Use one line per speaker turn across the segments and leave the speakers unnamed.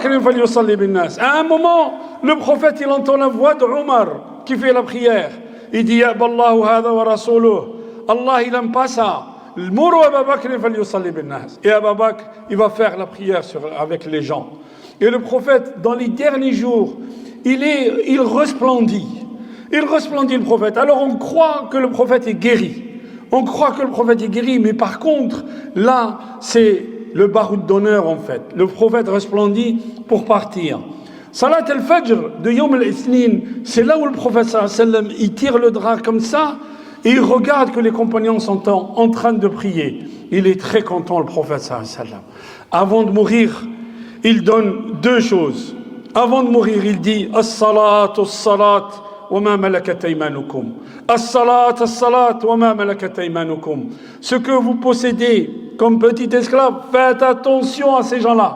Bakr falyusalli bin nas. À un moment, le prophète il entend la voix de Omar qui fait la prière. Il dit ya Allahu hadha wa rasuluhu. Allah il aime pas ça. Muru Abu Bakr falyusalli bin nas. Et Abu Bakr il va faire la prière avec les gens. Et le prophète dans les derniers jours, il resplendit. Il resplendit le prophète. Alors on croit que le prophète est guéri. On croit que le prophète est guéri, mais par contre, là, c'est le baroud d'honneur en fait. Le prophète resplendit pour partir. Salat al-Fajr de Yom al-Ithnin, c'est là où le prophète sallallahu alayhi wa sallam, il tire le drap comme ça et il regarde que les compagnons sont en train de prier. Il est très content, le prophète sallallahu alayhi wa sallam. Avant de mourir, il donne deux choses. Avant de mourir, il dit as-salat, as-salat. وما ملكت أيمانكم الصلاة الصلاة وما ملكت أيمانكم. Ce que vous possédez comme petit esclave, faites attention à ces gens-là.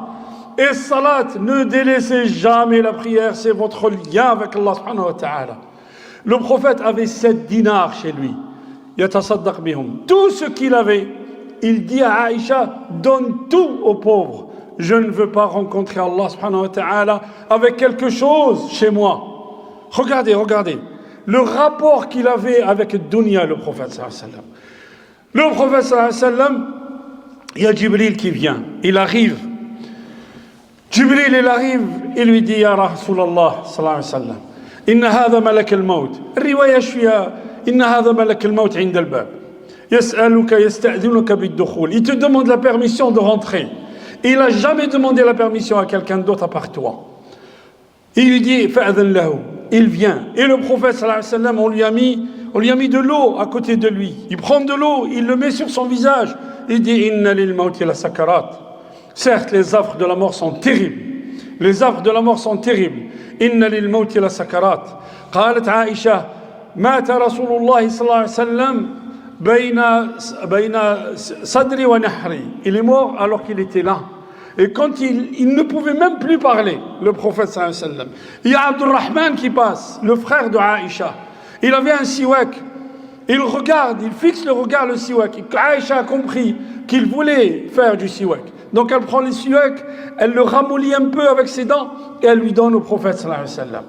Et salat, ne délaissez jamais la prière, c'est votre lien avec Allah subhanahu wa ta'ala. Le prophète avait 7 dinars chez lui. Yatasaddaq bihum. Tout ce qu'il avait, il dit à Aïcha, donne tout aux pauvres. Je ne veux pas rencontrer Allah subhanahu wa ta'ala avec quelque chose chez moi. Regardez, regardez, le rapport qu'il avait avec Dunya, le prophète sallallahu alayhi wa sallam. Le prophète sallallahu alayhi wa sallam, il y a Jibril qui vient, il arrive. Jibril, il arrive, il lui dit, Ya Rasulallah, sallallahu alayhi wa sallam, Inna hadha malak al-maut. Riwaya shfiya, Inna hadha malak al-maut inda al-bab. Yas'aluka, yasta'dhinuka bid-dukhul. Il te demande la permission de rentrer. Et il n'a jamais demandé la permission à quelqu'un d'autre à part toi. Il lui dit, fa'adhan lahu. Il vient. Et le prophète sallallahu alayhi wa sallam, on lui a mis de l'eau à côté de lui. Il prend de l'eau, il le met sur son visage. Il dit, Inna lil mawti la sakarat. Certes, les affres de la mort sont terribles. Les affres de la mort sont terribles. Inna lil mawti la sakarat. قالت عائشة مات رسول الله صلى الله عليه وسلم بين صدري ونحري. Il est mort alors qu'il était là. Et quand il ne pouvait même plus parler, le prophète sallallahu alayhi wa sallam. Il y a Abdurrahman qui passe, le frère de Aïcha. Il avait un siwak. Il regarde, il fixe le regard, le siwak. Et Aïcha a compris qu'il voulait faire du siwak. Donc elle prend le siwak, elle le ramollit un peu avec ses dents et elle lui donne au prophète sallallahu alayhi wa sallam.